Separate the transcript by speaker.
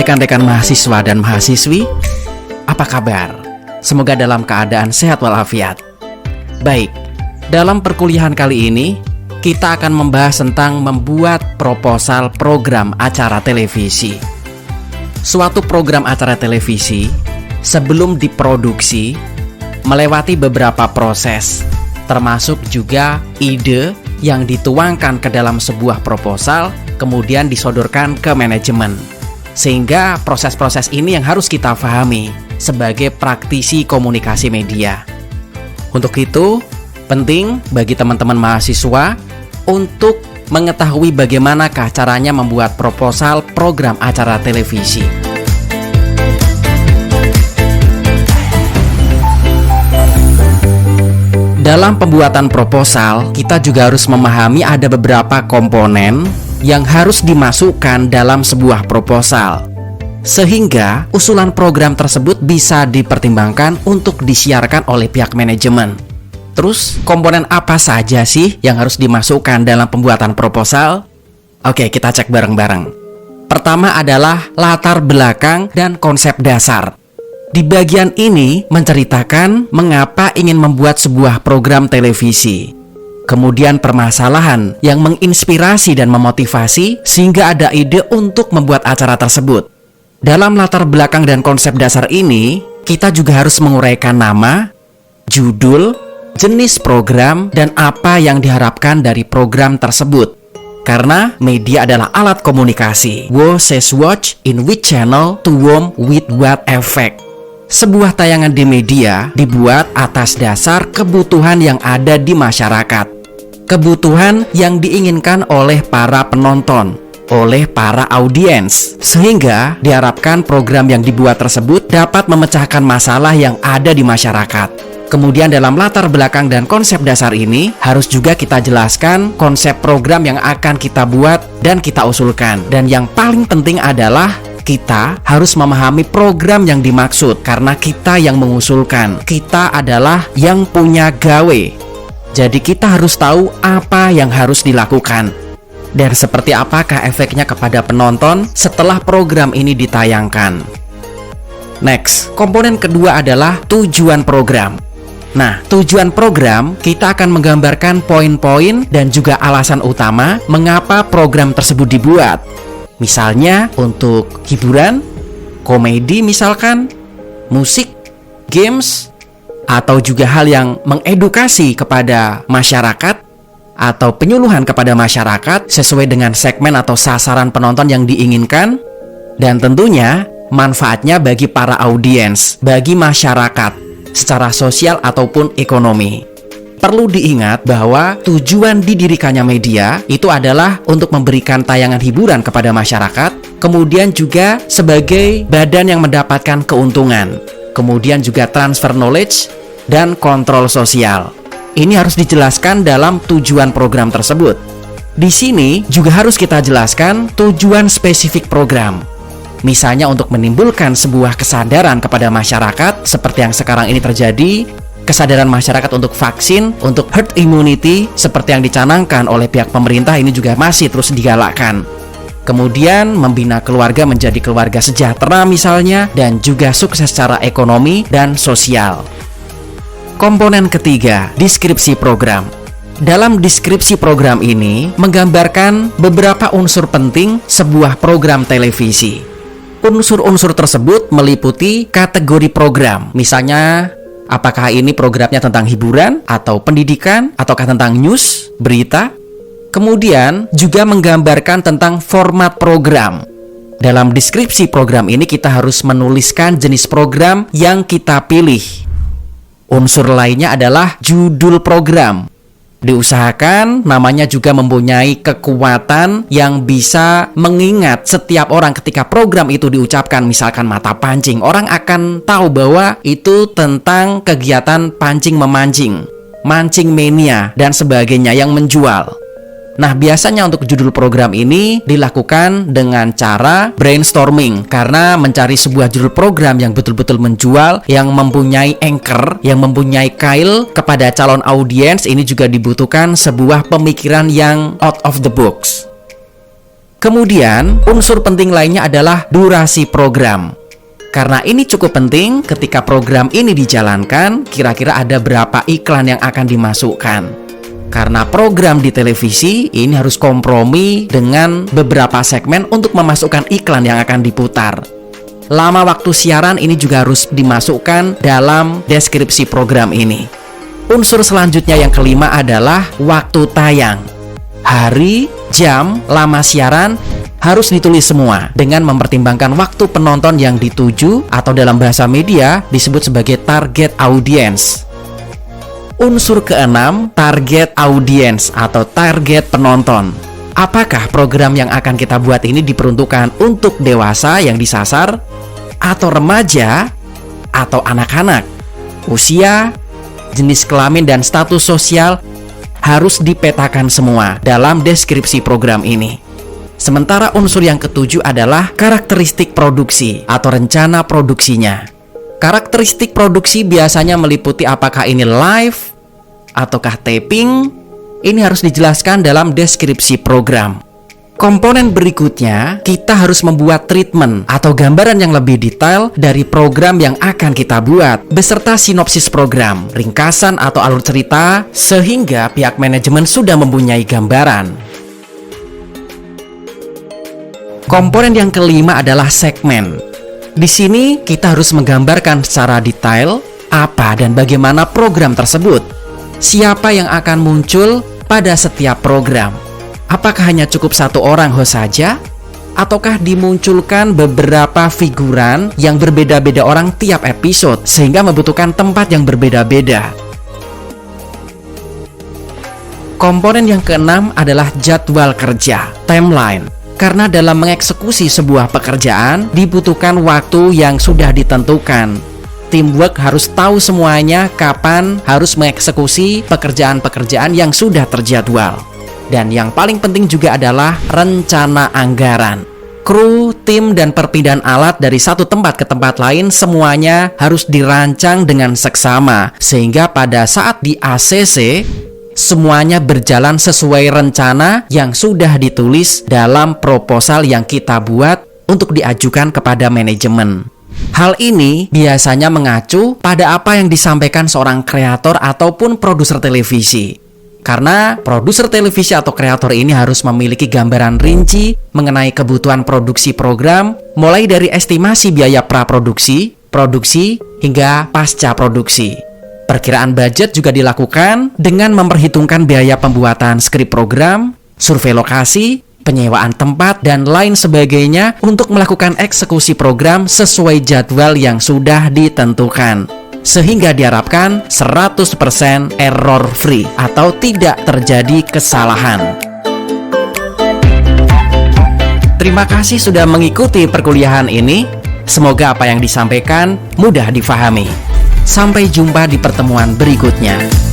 Speaker 1: rekan-rekan mahasiswa dan mahasiswi, apa kabar? Semoga dalam keadaan sehat walafiat. Baik, dalam perkuliahan kali ini kita akan membahas tentang membuat proposal program acara televisi. Suatu program acara televisi sebelum diproduksi melewati beberapa proses, termasuk juga ide yang dituangkan ke dalam sebuah proposal kemudian disodorkan ke manajemen. Sehingga proses-proses ini yang harus kita pahami sebagai praktisi komunikasi media. Untuk itu, penting bagi teman-teman mahasiswa untuk mengetahui bagaimanakah caranya membuat proposal program acara televisi. Dalam pembuatan proposal, kita juga harus memahami ada beberapa komponen yang harus dimasukkan dalam sebuah proposal, sehingga usulan program tersebut bisa dipertimbangkan untuk disiarkan oleh pihak manajemen. Terus, komponen apa saja sih yang harus dimasukkan dalam pembuatan proposal? Oke, kita cek bareng-bareng. Pertama adalah latar belakang dan konsep dasar. Di bagian ini menceritakan mengapa ingin membuat sebuah program televisi. Kemudian permasalahan yang menginspirasi dan memotivasi sehingga ada ide untuk membuat acara tersebut. Dalam latar belakang dan konsep dasar ini, kita juga harus menguraikan nama, judul, jenis program, dan apa yang diharapkan dari program tersebut. Karena media adalah alat komunikasi. Who says watch in which channel to whom with what effect. Sebuah tayangan di media dibuat atas dasar kebutuhan yang ada di masyarakat. Kebutuhan yang diinginkan oleh para penonton, oleh para audiens, sehingga diharapkan program yang dibuat tersebut dapat memecahkan masalah yang ada di masyarakat. Kemudian dalam latar belakang dan konsep dasar ini harus juga kita jelaskan konsep program yang akan kita buat dan kita usulkan. Dan yang paling penting adalah kita harus memahami program yang dimaksud, karena kita yang mengusulkan, kita adalah yang punya gawe. Jadi kita harus tahu apa yang harus dilakukan dan seperti apakah efeknya kepada penonton setelah program ini ditayangkan. Next, komponen kedua adalah tujuan program. Nah, tujuan program kita akan menggambarkan poin-poin dan juga alasan utama mengapa program tersebut dibuat. Misalnya untuk hiburan, komedi misalkan, musik, games, atau juga hal yang mengedukasi kepada masyarakat atau penyuluhan kepada masyarakat sesuai dengan segmen atau sasaran penonton yang diinginkan, dan tentunya manfaatnya bagi para audiens, bagi masyarakat secara sosial ataupun ekonomi. Perlu diingat bahwa tujuan didirikannya media itu adalah untuk memberikan tayangan hiburan kepada masyarakat, kemudian juga sebagai badan yang mendapatkan keuntungan, kemudian juga transfer knowledge dan kontrol sosial. Ini harus dijelaskan dalam tujuan program tersebut. Di sini juga harus kita jelaskan tujuan spesifik program. Misalnya untuk menimbulkan sebuah kesadaran kepada masyarakat seperti yang sekarang ini terjadi, kesadaran masyarakat untuk vaksin, untuk herd immunity seperti yang dicanangkan oleh pihak pemerintah, ini juga masih terus digalakkan. Kemudian membina keluarga menjadi keluarga sejahtera misalnya, dan juga sukses secara ekonomi dan sosial. Komponen ketiga, deskripsi program. Dalam deskripsi program ini menggambarkan beberapa unsur penting sebuah program televisi. Unsur-unsur tersebut meliputi kategori program. Misalnya, apakah ini programnya tentang hiburan atau pendidikan, ataukah tentang news, berita. Kemudian juga menggambarkan tentang format program. Dalam deskripsi program ini kita harus menuliskan jenis program yang kita pilih. Unsur lainnya adalah judul program. Diusahakan namanya juga mempunyai kekuatan yang bisa mengingat setiap orang ketika program itu diucapkan. Misalkan mata pancing, orang akan tahu bahwa itu tentang kegiatan pancing-memancing, mancing mania, dan sebagainya yang menjual. Nah, biasanya untuk judul program ini dilakukan dengan cara brainstorming, karena mencari sebuah judul program yang betul-betul menjual, yang mempunyai anchor, yang mempunyai kail kepada calon audiens, ini juga dibutuhkan sebuah pemikiran yang out of the box. Kemudian, unsur penting lainnya adalah durasi program. Karena ini cukup penting ketika program ini dijalankan, kira-kira ada berapa iklan yang akan dimasukkan. Karena program di televisi ini harus kompromi dengan beberapa segmen untuk memasukkan iklan yang akan diputar. Lama waktu siaran ini juga harus dimasukkan dalam deskripsi program ini. Unsur selanjutnya yang kelima adalah waktu tayang. Hari, jam, lama siaran harus ditulis semua dengan mempertimbangkan waktu penonton yang dituju atau dalam bahasa media disebut sebagai target audience. Unsur keenam, target audience atau target penonton. Apakah program yang akan kita buat ini diperuntukkan untuk dewasa yang disasar, atau remaja, atau anak-anak? Usia, jenis kelamin, dan status sosial harus dipetakan semua dalam deskripsi program ini. Sementara unsur yang ketujuh adalah karakteristik produksi atau rencana produksinya. Karakteristik produksi biasanya meliputi apakah ini live ataukah taping. Ini harus dijelaskan dalam deskripsi program. Komponen berikutnya, kita harus membuat treatment atau gambaran yang lebih detail dari program yang akan kita buat, beserta sinopsis program, ringkasan atau alur cerita, sehingga pihak manajemen sudah mempunyai gambaran. Komponen yang kelima adalah segmen. Di sini kita harus menggambarkan secara detail apa dan bagaimana program tersebut. Siapa yang akan muncul pada setiap program? Apakah hanya cukup satu orang host saja? Ataukah dimunculkan beberapa figuran yang berbeda-beda orang tiap episode sehingga membutuhkan tempat yang berbeda-beda? Komponen yang keenam adalah jadwal kerja, timeline. Karena dalam mengeksekusi sebuah pekerjaan dibutuhkan waktu yang sudah ditentukan. Teamwork harus tahu semuanya kapan harus mengeksekusi pekerjaan-pekerjaan yang sudah terjadwal. Dan yang paling penting juga adalah rencana anggaran. Kru, tim, dan perpindahan alat dari satu tempat ke tempat lain semuanya harus dirancang dengan seksama, sehingga pada saat di ACC semuanya berjalan sesuai rencana yang sudah ditulis dalam proposal yang kita buat untuk diajukan kepada manajemen. Hal ini biasanya mengacu pada apa yang disampaikan seorang kreator ataupun produser televisi. Karena produser televisi atau kreator ini harus memiliki gambaran rinci mengenai kebutuhan produksi program, mulai dari estimasi biaya praproduksi, produksi, hingga pasca produksi. Perkiraan budget juga dilakukan dengan memperhitungkan biaya pembuatan skrip program, survei lokasi, penyewaan tempat, dan lain sebagainya untuk melakukan eksekusi program sesuai jadwal yang sudah ditentukan. Sehingga diharapkan 100% error free atau tidak terjadi kesalahan. Terima kasih sudah mengikuti perkuliahan ini. Semoga apa yang disampaikan mudah difahami. Sampai jumpa di pertemuan berikutnya.